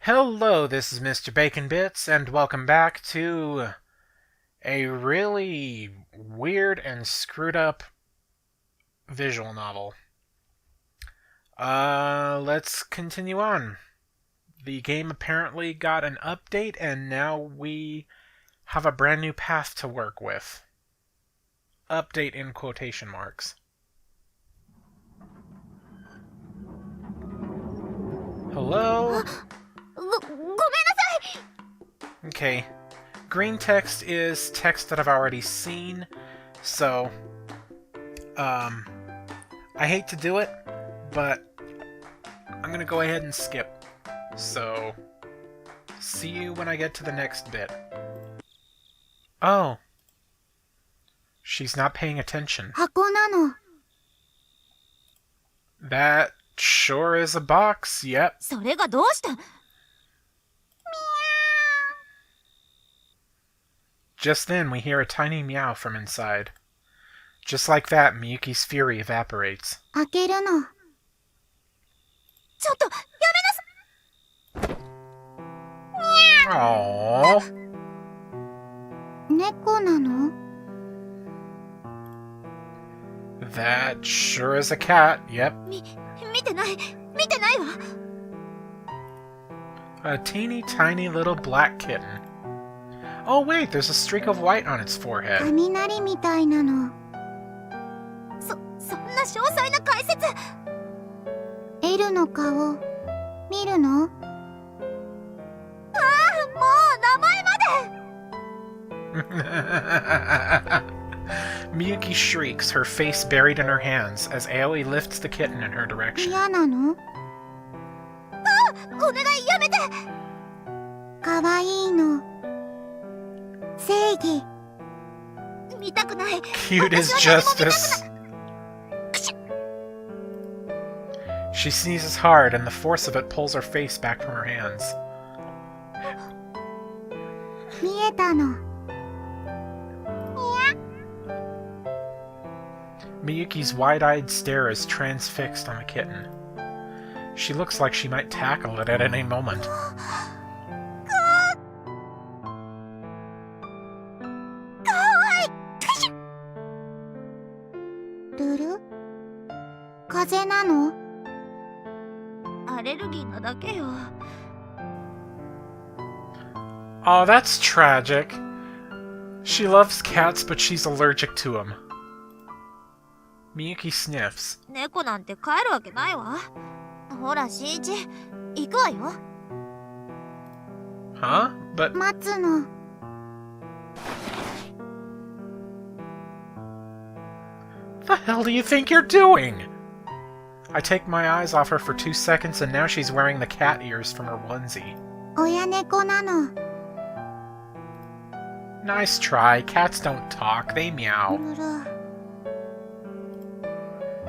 Hello, this is Mr. Bacon Bits, and welcome back to a really weird and screwed up visual novel. Let's continue on. The game apparently got an update, and now we have a brand new path to work with. Update in quotation marks. Hello? ごめんなさい Okay. Green text is text that I've already seen, so, I hate to do it, but I'm gonna go ahead and skip. So, see you when I get to the next bit. Oh. She's not paying attention. 箱なの That sure is a box, yep. それがどうした Just then, we hear a tiny meow from inside. Just like that, Miyuki's fury evaporates. 開けるのちょっとやめなさ Aww. 猫なの That sure is a cat, yep. 見てないわ A teeny tiny little black kitten. Oh wait, there's a streak of white on its forehead. 雷みたいなのそんな詳細な解説 L の顔見るのああもう名前まで Miyuki shrieks, her face buried in her hands, as Aoi lifts the kitten in her direction. 嫌なのあお願いやめてかわいいの正義見たくない Cute as justice. She sneezes hard, and the force of it pulls her face back from her hands. 見えたの Miyuki's wide-eyed stare is transfixed on the kitten. She looks like she might tackle it at any moment. ルル風邪なのアレルギーなだけよ Oh, that's tragic. She loves cats, but she's allergic to them. Miyuki sniffs. 猫なんて帰るわけないわほら新一行くわよ Huh? But 待つの the hell do you think you're doing? I take my eyes off her for 2 seconds, and now she's wearing the cat ears from her onesie. 親猫なの Nice try. Cats don't talk, they meow. ルル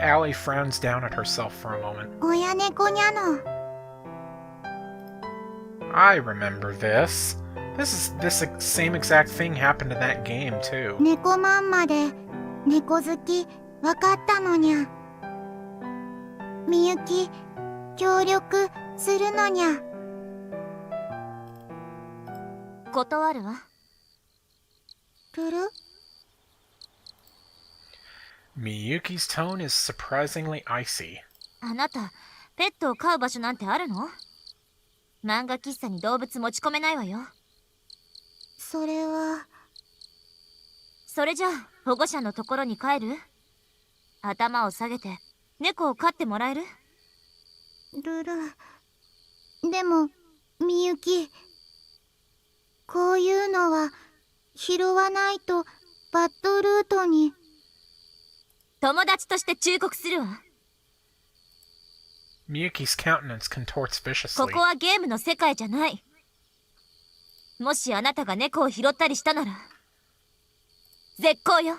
Allie frowns down at herself for a moment. 親猫にゃの I remember this. This same exact thing happened in that game, too. 猫まんまで猫好きわかったのにゃみゆき協力するのにゃ断るわルル Miyuki's tone is surprisingly icy. あなたペットを飼う場所なんてあるの漫画喫茶に動物持ち込めないわよそれはそれじゃあ保護者のところに帰る頭を下げて猫を飼ってもらえるルルでもみゆきこういうのは拾わないとバッドルートに友達として忠告するわ Miyuki's countenance contorts こ viciously. こはゲームの世界じゃないもしあなたが猫を拾ったりしたなら絶好よ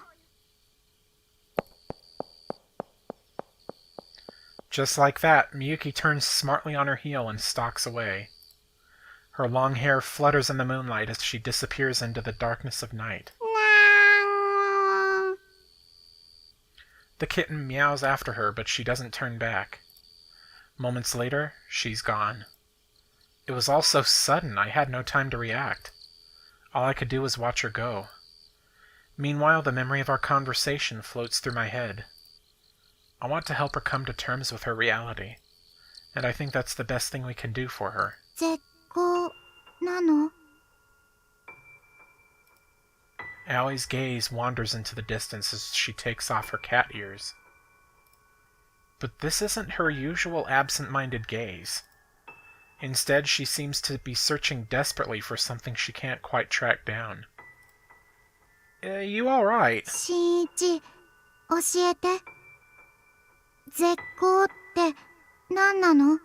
Just like that, Miyuki turns smartly on her heel and stalks away. Her long hair flutters in the moonlight as she disappears into the darkness of night. The kitten meows after her, but she doesn't turn back. Moments later, she's gone. It was all so sudden, I had no time to react. All I could do was watch her go. Meanwhile, the memory of our conversation floats through my head. I want to help her come to terms with her reality, and I think that's the best thing we can do for her. 絶好なの? Allie's gaze wanders into the distance as she takes off her cat ears. But this isn't her usual absent-minded gaze. Instead, she seems to be searching desperately for something she can't quite track down. You alright? 新一、教えて。絶好って何なの?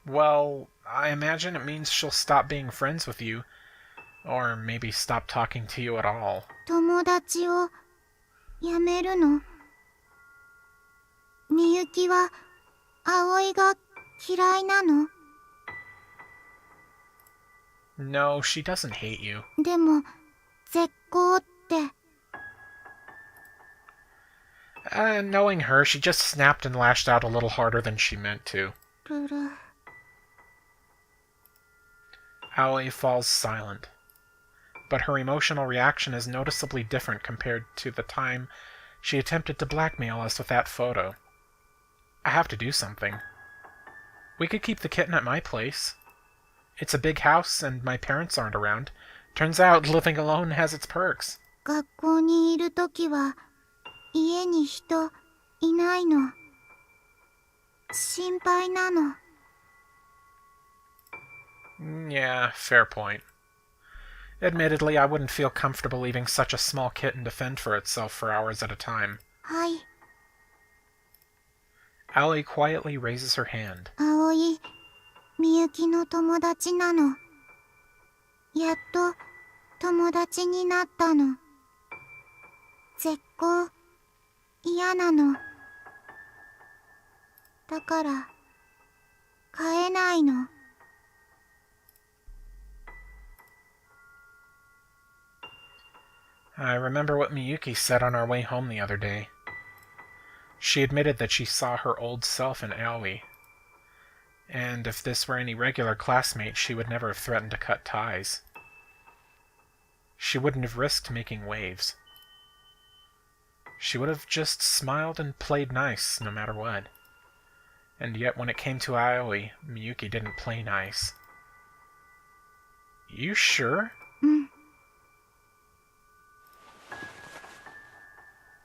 Well, I imagine it means she'll stop being friends with you, or maybe stop talking to you at all. 友達をやめるの? みゆきは葵が嫌いなの? No, she doesn't hate you. でも、絶好って。Knowing her, she just snapped and lashed out a little harder than she meant to. ルル。Aoi falls silent, but her emotional reaction is noticeably different compared to the time she attempted to blackmail us with that photo. I have to do something. We could keep the kitten at my place. It's a big house, and my parents aren't around. Turns out living alone has its perks. 学校にいるときは家に人いないの。心配なの。Yeah, fair point. Admittedly, I wouldn't feel comfortable leaving such a small kitten to fend for itself for hours at a time. はい。Aoi quietly raises her hand. 葵、みゆきの友達なの。やっと友達になったの。絶好嫌なの。だから飼えないの。I remember what Miyuki said on our way home the other day. She admitted that she saw her old self in Aoi, and if this were any regular classmate, she would never have threatened to cut ties. She wouldn't have risked making waves. She would have just smiled and played nice, no matter what. And yet when it came to Aoi, Miyuki didn't play nice. You sure? うん。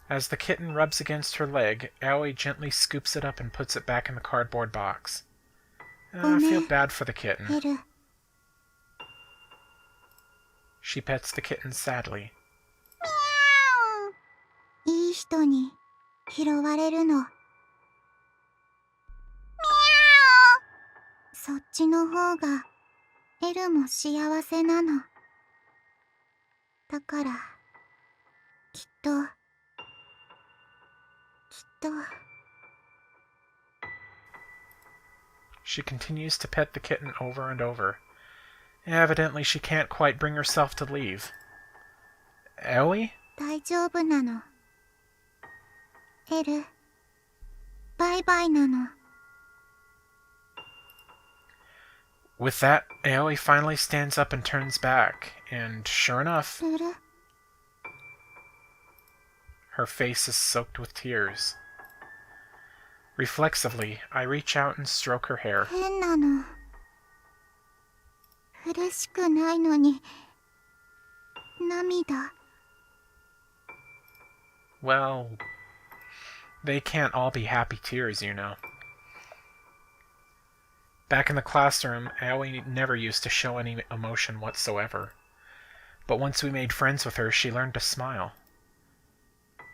As the kitten rubs against her leg, Aoi gently scoops it up and puts it back in the cardboard box. I feel bad for the kitten. エル。She pets the kitten sadly. いい人に拾われるの。そっちの方がエルも幸せなの。だからきっと。She continues to pet the kitten over and over. Evidently, she can't quite bring herself to leave. Aoi? 大丈夫なの。エル、バイバイなの。With that, Aoi finally stands up and turns back, and sure enough, ルル。 her face is soaked with tears. Reflexively, I reach out and stroke her hair. 変なの。嬉しくないのに涙。Well, they can't all be happy tears, you know. Back in the classroom, Aoi never used to show any emotion whatsoever. But once we made friends with her, she learned to smile.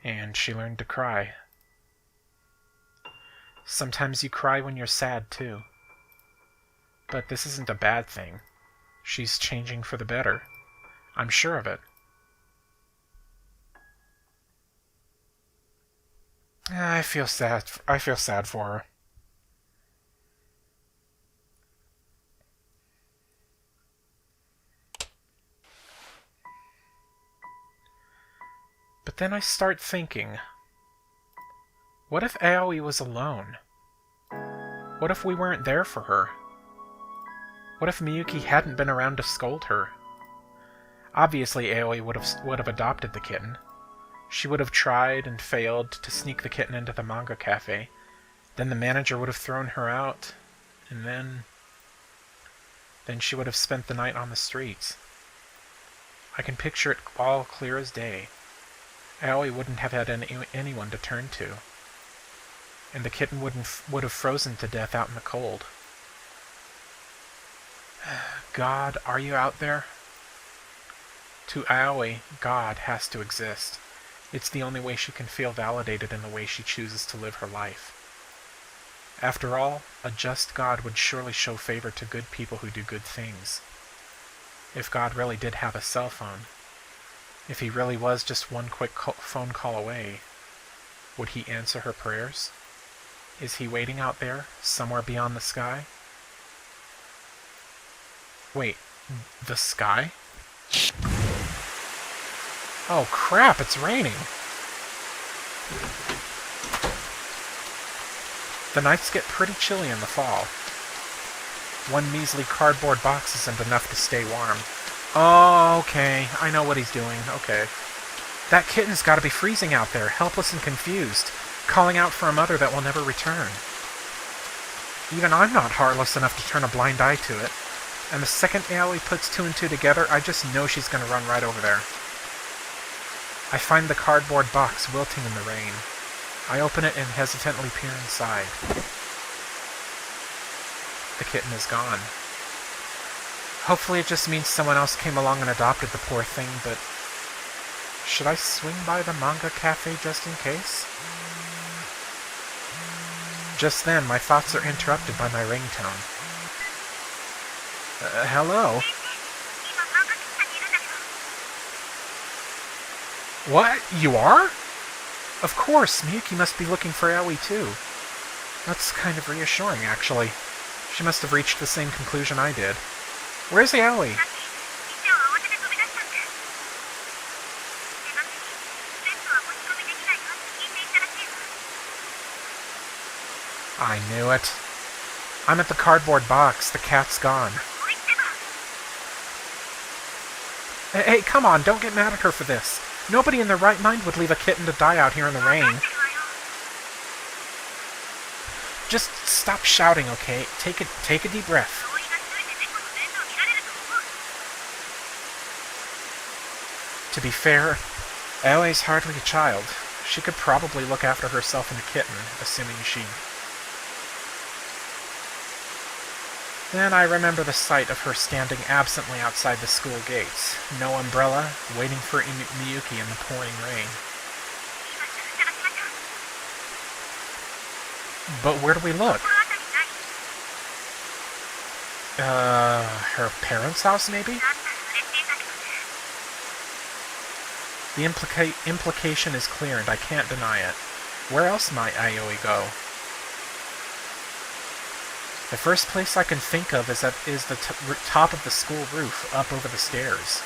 And she learned to cry. Sometimes you cry when you're sad, too. But this isn't a bad thing. She's changing for the better. I'm sure of it. I feel sad for her. But then I start thinking, what if Aoi was alone? What if we weren't there for her? What if Miyuki hadn't been around to scold her? Obviously, Aoi would have adopted the kitten. She would have tried and failed to sneak the kitten into the manga cafe. Then the manager would have thrown her out, and then she would have spent the night on the streets. I can picture it all clear as day. Aoi wouldn't have had anyone to turn to, and the kitten would have frozen to death out in the cold. God, are you out there? To Aoi, God has to exist. It's the only way she can feel validated in the way she chooses to live her life. After all, a just God would surely show favor to good people who do good things. If God really did have a cell phone, if he really was just one quick phone call away, would he answer her prayers? Is he waiting out there, somewhere beyond the sky? Wait, the sky? Oh crap, it's raining! The nights get pretty chilly in the fall. One measly cardboard box isn't enough to stay warm. Oh, okay, I know what he's doing, okay. That kitten's gotta be freezing out there, helpless and confused, calling out for a mother that will never return. Even I'm not heartless enough to turn a blind eye to it, and the second Aoi puts two and two together, I just know she's gonna run right over there. I find the cardboard box wilting in the rain. I open it and hesitantly peer inside. The kitten is gone. Hopefully it just means someone else came along and adopted the poor thing, but should I swing by the manga cafe just in case? Just then, my thoughts are interrupted by my ringtone. Hello? What? You are? Of course, Miyuki must be looking for Aoi too. That's kind of reassuring, actually. She must have reached the same conclusion I did. Where's Aoi? I knew it. I'm at the cardboard box. The cat's gone. Hey, come on, don't get mad at her for this. Nobody in their right mind would leave a kitten to die out here in the rain. Just stop shouting, okay? Take a deep breath. To be fair, Aoi's hardly a child. She could probably look after herself and the kitten, assuming she... Then I remember the sight of her standing absently outside the school gates, no umbrella, waiting for Miyuki in the pouring rain. But where do we look? Her parents' house, maybe? The implication is clear, and I can't deny it. Where else might Aoi go? The first place I can think of is the top of the school roof, up over the stairs.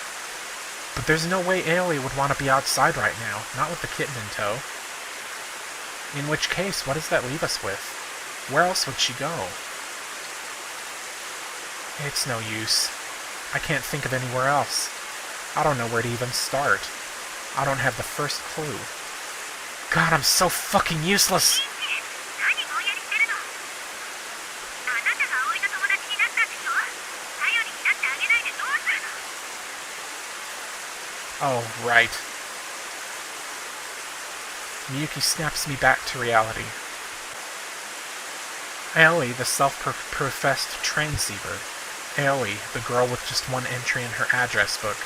But there's no way Aoi would want to be outside right now, not with the kitten in tow. In which case, what does that leave us with? Where else would she go? It's no use. I can't think of anywhere else. I don't know where to even start. I don't have the first clue. God, I'm so fucking useless! Oh, right. Miyuki snaps me back to reality. Aoi, the self-professed Transciever. Aoi, the girl with just one entry in her address book.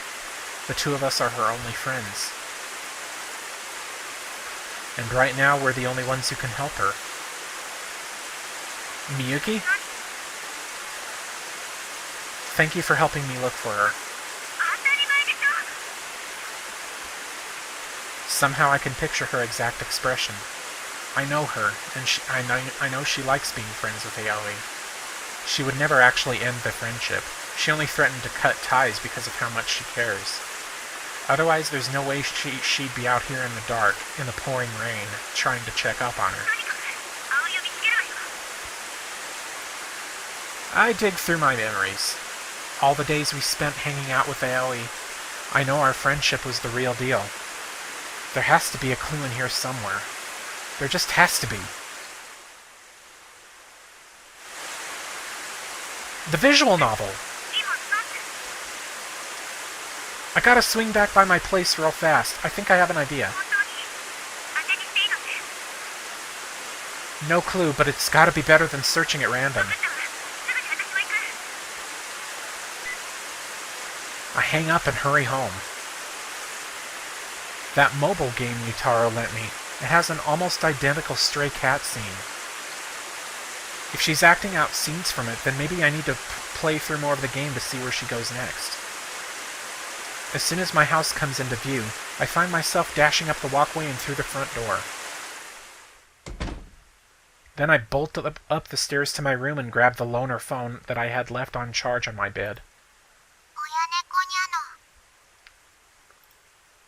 The two of us are her only friends. And right now, we're the only ones who can help her. Miyuki? Thank you for helping me look for her. Somehow I can picture her exact expression. I know her, and I know she likes being friends with Aoi. She would never actually end the friendship. She only threatened to cut ties because of how much she cares. Otherwise, there's no way she'd be out here in the dark, in the pouring rain, trying to check up on her. I dig through my memories. All the days we spent hanging out with Aoi. I know our friendship was the real deal. There has to be a clue in here somewhere. There just has to be. The visual novel! I gotta swing back by my place real fast. I think I have an idea. No clue, but it's gotta be better than searching at random. I hang up and hurry home. That mobile game Yutaro lent me, it has an almost identical stray cat scene. If she's acting out scenes from it, then maybe I need to play through more of the game to see where she goes next. As soon as my house comes into view, I find myself dashing up the walkway and through the front door. Then I bolt up the stairs to my room and grab the loaner phone that I had left on charge on my bed.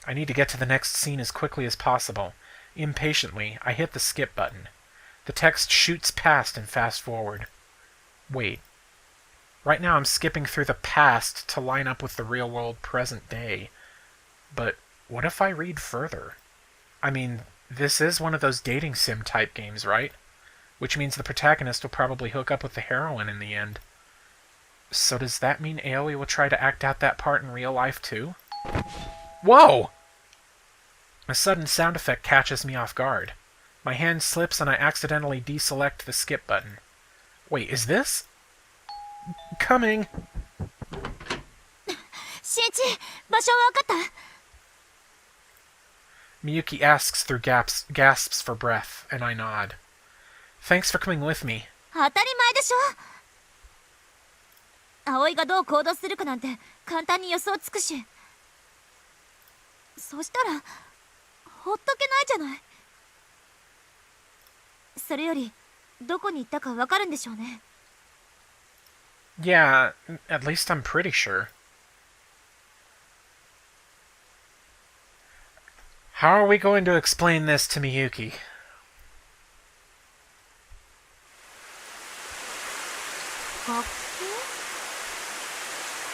I need to get to the next scene as quickly as possible. Impatiently, I hit the skip button. The text shoots past and fast forward. Wait. Right now I'm skipping through the past to line up with the real-world present day. But what if I read further? I mean, this is one of those dating sim type games, right? Which means the protagonist will probably hook up with the heroine in the end. So does that mean Aoi will try to act out that part in real life too? Whoa! A sudden sound effect catches me off guard. My hand slips and I accidentally deselect the skip button. Wait, is this? Coming! Shinichi, 場所わかった? Miyuki asks through gasps for breath, and I nod. Thanks for coming with me. 当たり前でしょ。葵がどう行動するかなんて簡単に予想つくし。そしたらほっとけないじゃない。それよりどこに行ったかわかるんでしょうね。Yeah, at least I'm pretty sure. How are we going to explain this to Miyuki?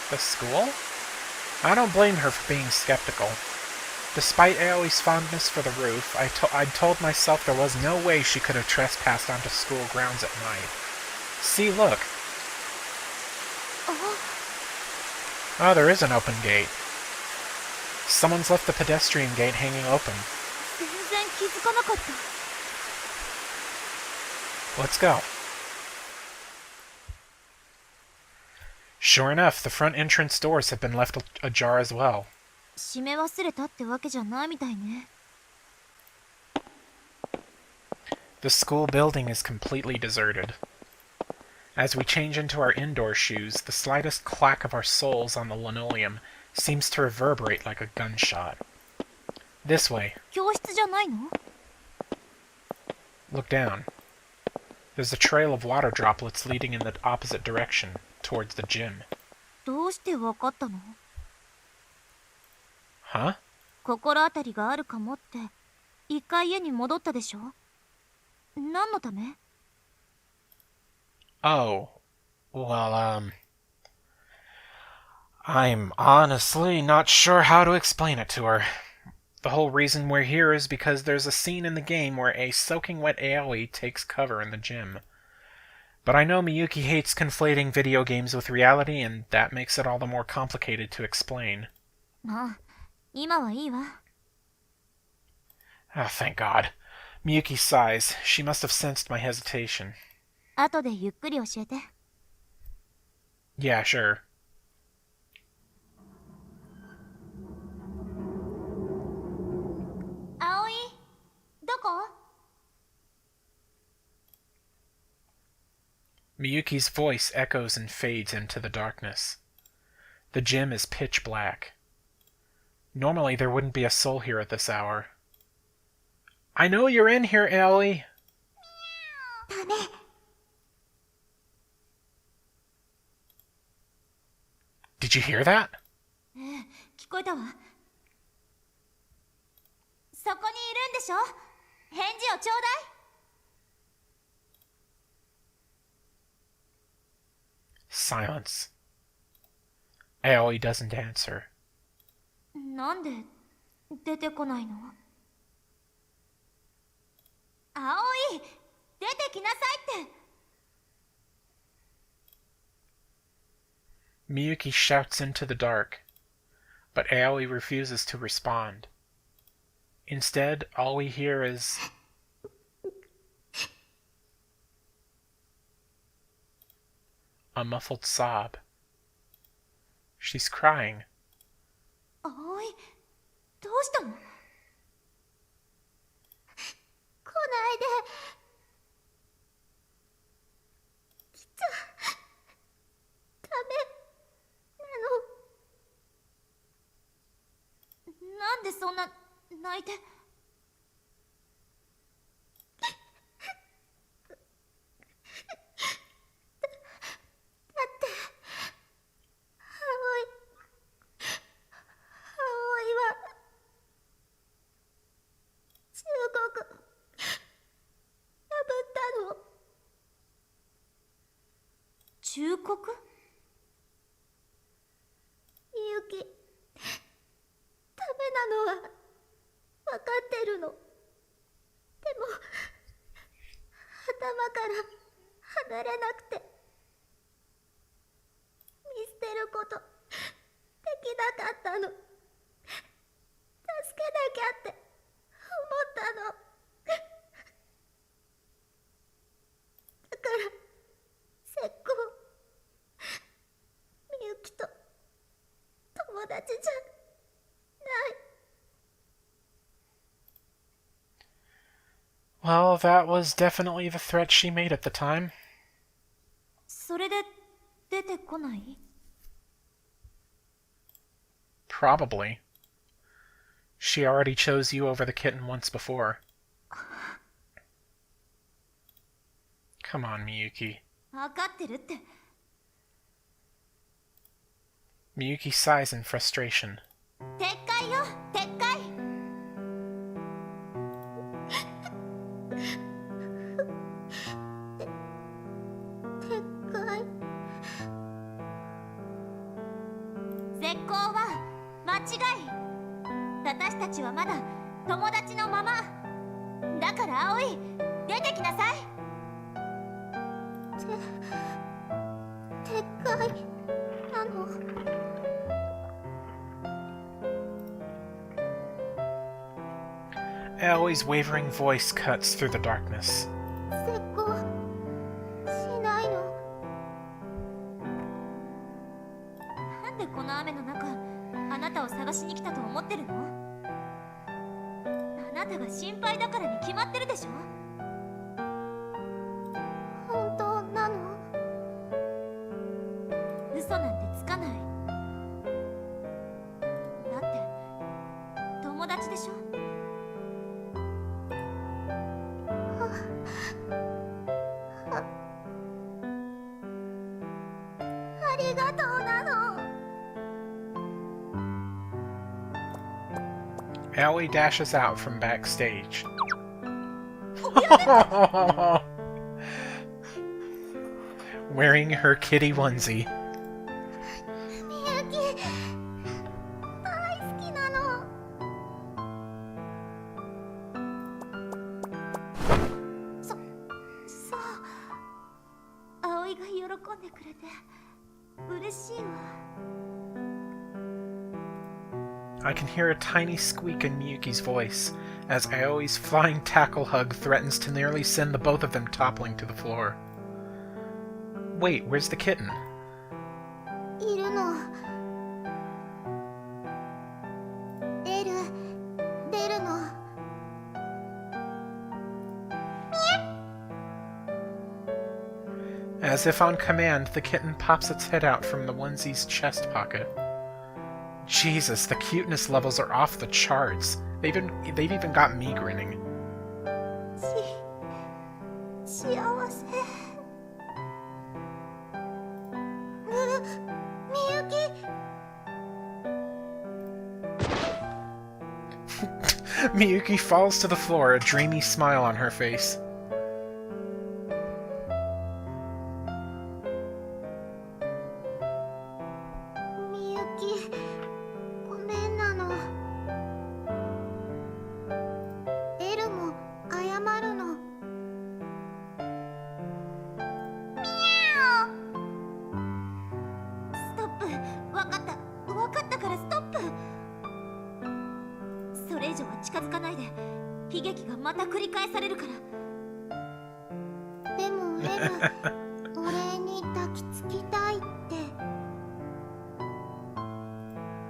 The school? I don't blame her for being skeptical. Despite Aoi's fondness for the roof, I'd told myself there was no way she could have trespassed onto school grounds at night. See, look. Oh, there is an open gate. Someone's left the pedestrian gate hanging open. 全然気づかなかった。Let's go. Sure enough, the front entrance doors have been left ajar as well. 閉め忘れたってわけじゃないみたいね。The school building is completely deserted. As we change into our indoor shoes, the slightest clack of our soles on the linoleum seems to reverberate like a gunshot. This way. 教室じゃないの? Look down. There's a trail of water droplets leading in the opposite direction, towards the gym. どうしてわかったの? Huh? 心当たりがあるかもって一回家に戻ったでしょ? 何のため? Oh, well, I'm honestly not sure how to explain it to her. The whole reason we're here is because there's a scene in the game where a soaking wet Aoi takes cover in the gym. But I know Miyuki hates conflating video games with reality, and that makes it all the more complicated to explain. あ、今はいいわ。 Oh, thank God. Miyuki sighs. She must have sensed my hesitation. 後でゆっくり教えて。 Yeah, sure. Aoi, どこ? Miyuki's voice echoes and fades into the darkness. The gym is pitch black. Normally there wouldn't be a soul here at this hour. I know you're in here, Aoi! ダメ。 Did you hear that? 聞こえたわ。そこにいるんでしょ? 返事をちょうだい。Silence. Aoi doesn't answer. なんで出てこないの？葵、出てきなさいって。 Miyuki shouts into the dark, but Aoi refuses to respond. Instead, all we hear is a muffled sob. She's crying. 葵、どうしたの？来ないで。来ちゃダメなの。なんでそんな泣いて。忠告？みゆき、ダメなのは分かってるの。でも頭から離れなくて、見捨てることできなかったの。助けなきゃって思ったの。だから石膏、みゆきと友達じゃない。 Well, that was definitely the threat she made at the time. それで出てこない？ Probably. She already chose you over the kitten once before. Come on, Miyuki. 分かってるって。 Miyuki sighs in frustration. 撤回よ、撤回。撤回。絶好は間違い。私たちはまだ友達のまま。だから葵、出てきなさい。撤回なの。 Aoi's wavering voice cuts through the darkness. 絶好しないの？なんでこの雨の中、あなたを探しに来たと思ってるの？あなたが心配だからに決まってるでしょ。本当なの？嘘なんてつかない。だって友達でしょ。ありがとうなの。 Aoi dashes out from backstage. Wearing her kitty onesie. みゆき、大好きなの。そう、葵が喜んでくれて嬉しいわ。 I can hear a tiny squeak in Miyuki's voice as Aoi's flying tackle hug threatens to nearly send the both of them toppling to the floor. Wait, where's the kitten? いるの。出るの。 As if on command, the kitten pops its head out from the onesie's chest pocket. Jesus, the cuteness levels are off the charts. They've even got me grinning. 幸せ。みゆき。 Miyuki falls to the floor, a dreamy smile on her face. き、ごめんなの。エルも謝るの。ストップ。わかった。わかったからストップ。それ以上は近づかないで。悲劇がまた繰り返されるから。でもエル、お礼に抱きつきたいって。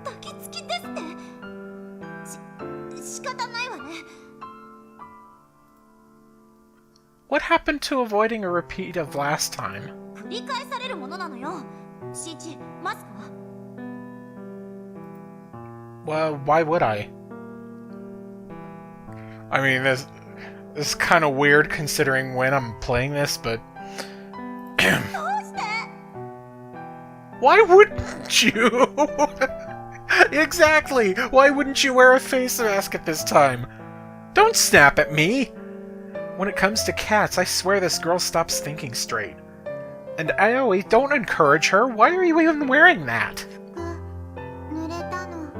抱きつきですって。仕方ないわね。What happened to avoiding a repeat of last time? 繰り返されるものなのよ。シーチ、マスクはWell, why would I? I mean, this is kind of weird considering when I'm playing this, but どうして？ why wouldn't you? Exactly! Why wouldn't you wear a face mask at this time? Don't snap at me! When it comes to cats, I swear this girl stops thinking straight. And Aoi, don't encourage her. Why are you even wearing that? 濡れたの。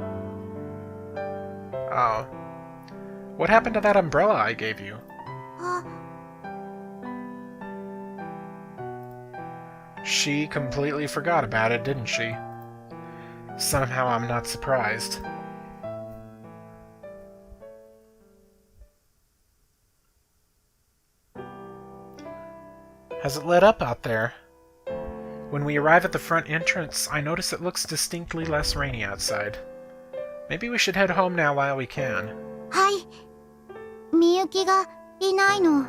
Oh. What happened to that umbrella I gave you? あ、 She completely forgot about it, didn't she? Somehow I'm not surprised. Has it lit up out there? When we arrive at the front entrance, I notice it looks distinctly less rainy outside. Maybe we should head home now while we can. はい。みゆきがいないの。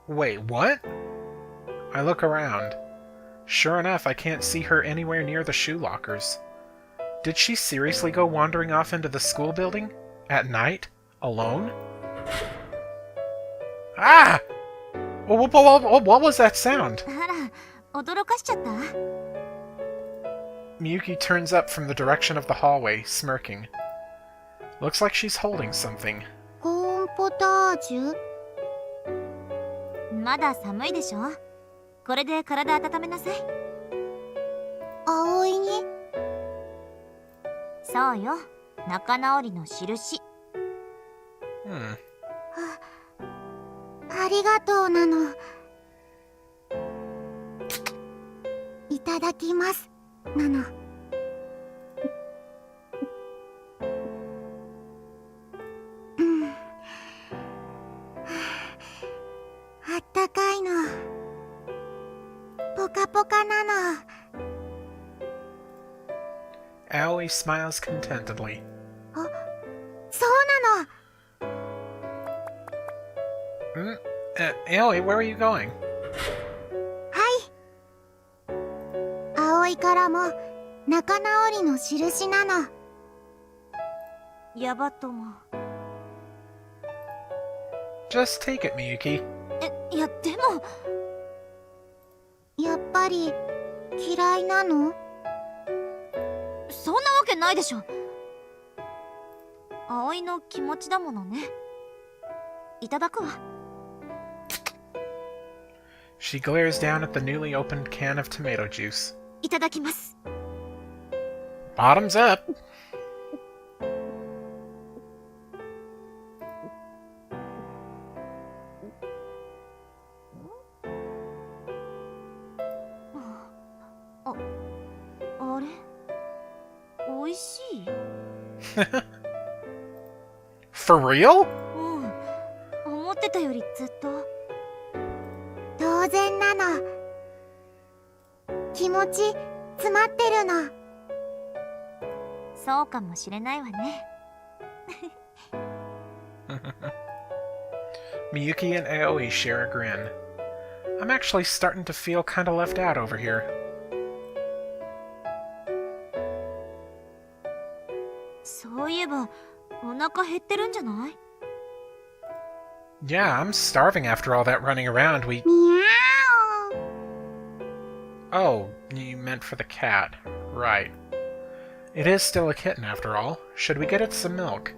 Wait, what? I look around. Sure enough, I can't see her anywhere near the shoe lockers. Did she seriously go wandering off into the school building? At night? Alone? Ah! What was that sound? あら、驚かしちゃった？ Miyuki turns up from the direction of the hallway, smirking. Looks like she's holding something. コーンポタージュ？まだ寒いでしょ？これで体温めなさい。葵に？そうよ。仲直りの印。ありがとうなの。いただきますなの。あったかいの。ポカポカなの。 Aoi smiles contentedly. あ、そうなの。 Aoi, where are you going? はい。葵からも仲直りの印なの。ヤバ友。 Just take it, Miyuki. いやでも。やっぱり嫌いなの？そんなわけないでしょ。葵の気持ちだものね。いただくわ。 She glares down at the newly opened can of tomato juice. いただきます。 Bottoms up!あれ？おいしい？ For real? うん。思ってたよりずっと。当然なの。気持ち詰まってるの。そうかもしれないわね。Miyuki and Aoi share a grin. I'm actually starting to feel kinda left out over here. そういえば、お腹減ってるんじゃない？ Yeah, I'm starving after all that running around. We... ミャー Oh, you meant for the cat. Right. It is still a kitten after all. Should we get it some milk?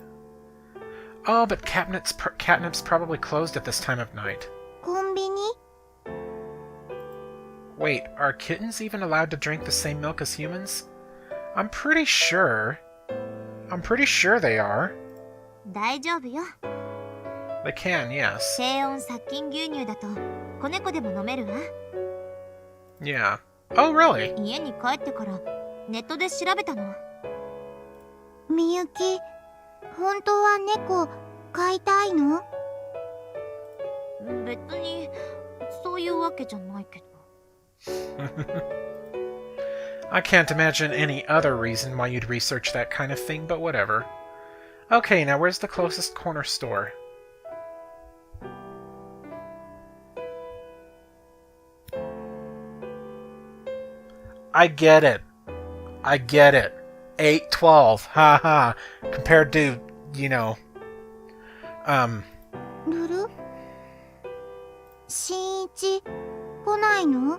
Oh, but catnip's probably closed at this time of night. コンビニ？ Wait, are kittens even allowed to drink the same milk as humans? I'm pretty sure they are. 大丈夫よ。 They can, yes. 低温殺菌牛乳だと子猫でも飲めるわ。 Yeah. Oh, really? 家に帰ってからネットで調べたの。みゆき、本当は猫飼いたいの？別にそういうわけじゃないけど。I can't imagine any other reason why you'd research that kind of thing, but whatever. Okay, now where's the closest corner store? I get it. 812. Haha. Compared to, you know, ルル？新一、来ないの？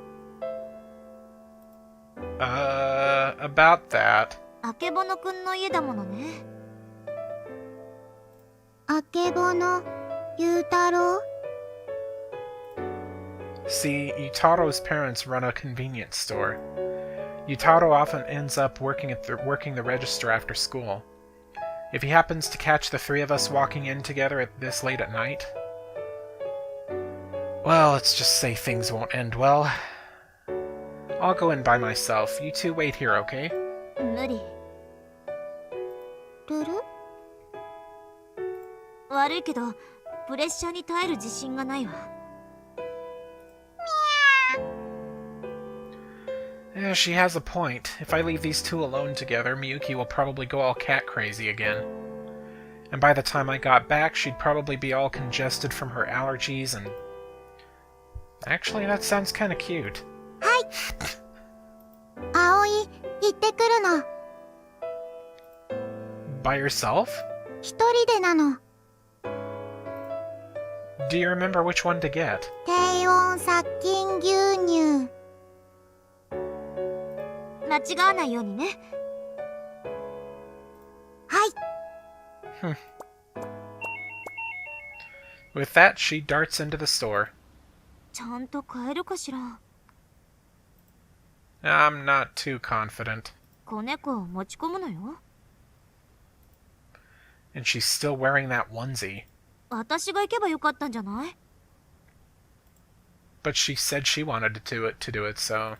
about that. あけぼのくんの家だものね。あけぼの、ゆうたろう？ See, Yutaro's parents run a convenience store. Yutaro often ends up working the register after school. If he happens to catch the three of us walking in together this late at night... Well, let's just say things won't end well. I'll go in by myself. You two wait here, okay? 無理。ルル？悪いけどプレッシャーに耐える自信がないわ。 Yeah, she has a point. If I leave these two alone together, Miyuki will probably go all cat crazy again. And by the time I got back, she'd probably be all congested from her allergies and... Actually, that sounds kinda cute. はい。葵、行ってくるの。 By yourself? 一人でなの。 Do you remember which one to get? 低温殺菌牛乳。 間違わないようにね。はい。 With that, she darts into the store. ちゃんと買えるかしら。 I'm not too confident. 子猫を持ち込むのよ。 And she's still wearing that onesie. 私が行けばよかったんじゃない？ But she said she wanted to do it, so...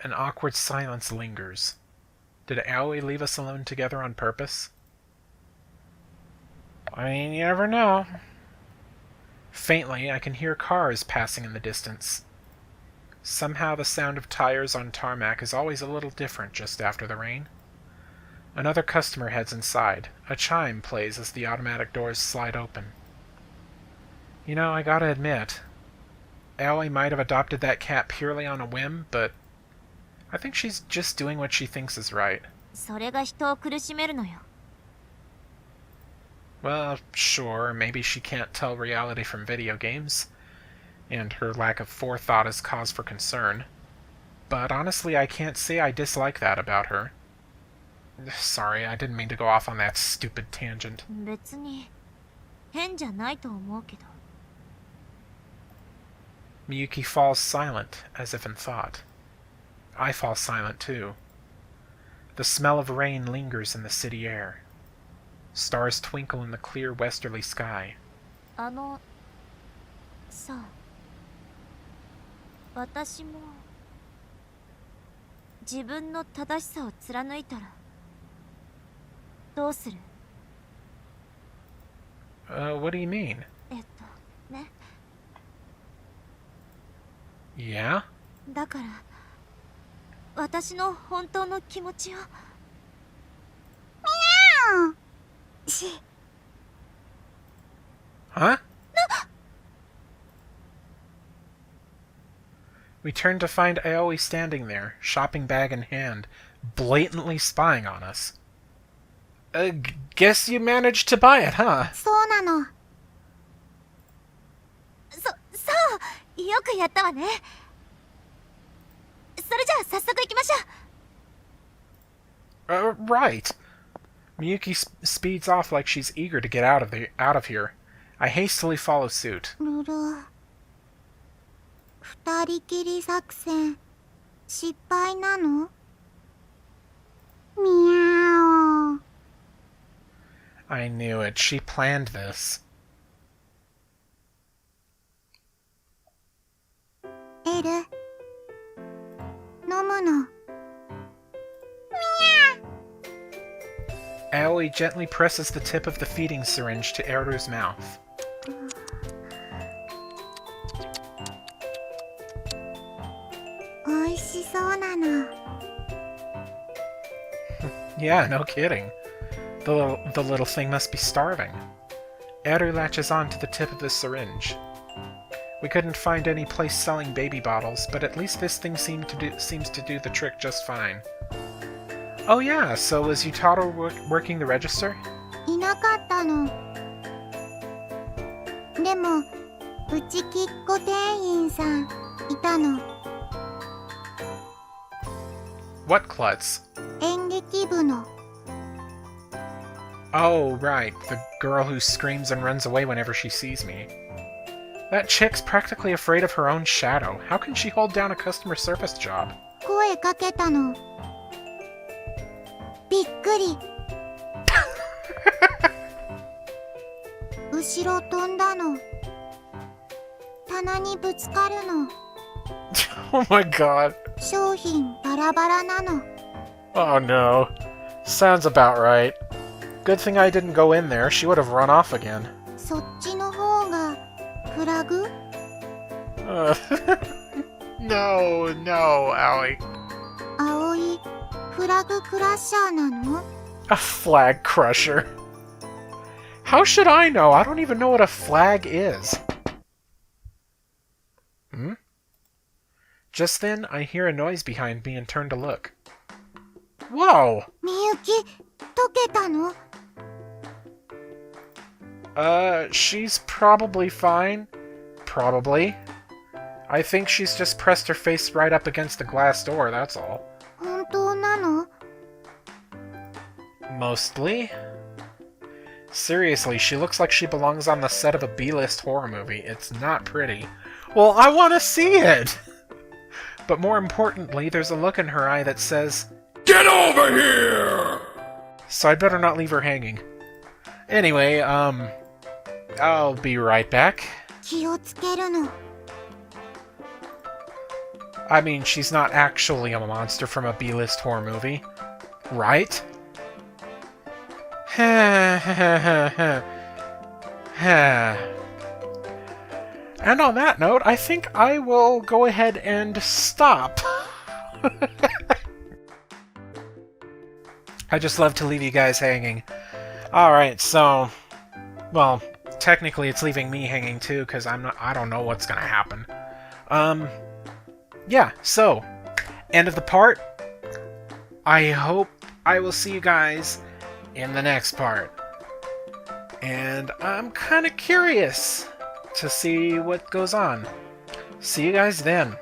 An awkward silence lingers. Did Aoi leave us alone together on purpose? I mean, you never know. Faintly, I can hear cars passing in the distance. Somehow the sound of tires on tarmac is always a little different just after the rain. Another customer heads inside. A chime plays as the automatic doors slide open. You know, I gotta admit, Aoi might have adopted that cat purely on a whim, but I think she's just doing what she thinks is right. それが人を苦しめるのよ。 Well, sure, maybe she can't tell reality from video games, and her lack of forethought is cause for concern. But honestly, I can't say I dislike that about her. Sorry, I didn't mean to go off on that stupid tangent. 別に変じゃないと思うけど。 Miyuki falls silent, as if in thought. I fall silent too. The smell of rain lingers in the city air. Stars twinkle in the clear westerly sky. さあ、私も自分の正しさを貫いたらどうする？ What do you mean? ね。 Yeah? だから私の本当の気持ちを。 Huh? We turn to find Aoi standing there, shopping bag in hand, blatantly spying on us. Guess you managed to buy it, huh? そうなの。そう、よくやったわね。それじゃあ早速行きましょう。 Right. Miyuki speeds off like she's eager to get out of here. I hastily follow suit. ルル、りきり作戦失敗なの？みゃお。 I knew it. She planned this. エル、飲むの。 Aoi gently presses the tip of the feeding syringe to Eru's mouth. おいしそうなの。 Yeah, no kidding. The little thing must be starving. Eru latches on to the tip of the syringe. We couldn't find any place selling baby bottles, but at least this thing seems to do the trick just fine. Oh yeah, so was Yutaro working the register? いなかったの。でもうちきっこ店員さんいたの。 What klutz? 演劇部の。 Oh, right, the girl who screams and runs away whenever she sees me. That chick's practically afraid of her own shadow. How can she hold down a customer service job? 声かけたの。びっくり。後ろ飛んだの。棚にぶつかるの。 Oh my god. 商品バラバラなの。 Oh no. Sounds about right. Good thing I didn't go in there. She would have run off again. そっちの方がフラグ？ No, no, Aoi. 葵フラグクラッシャーなの？ A flag crusher. How should I know? I don't even know what a flag is. Hmm? Just then, I hear a noise behind me and turn to look. Whoa! みゆき溶けたの？ She's probably fine. Probably. I think she's just pressed her face right up against the glass door, that's all. 本当なの？ Mostly. Seriously, she looks like she belongs on the set of a B-list horror movie. It's not pretty. Well, I want to see it! But more importantly, there's a look in her eye that says, "Get over here!" So I'd better not leave her hanging. Anyway, I'll be right back. 気をつけるの。 I mean, she's not actually a monster from a B-list horror movie. Right? And on that note, I think I will go ahead and stop. I just love to leave you guys hanging. Alright, so... Well, technically it's leaving me hanging too, because I don't know what's gonna happen. Yeah, so, end of the part. I hope I will see you guys in the next part. And I'm kind of curious to see what goes on. See you guys then.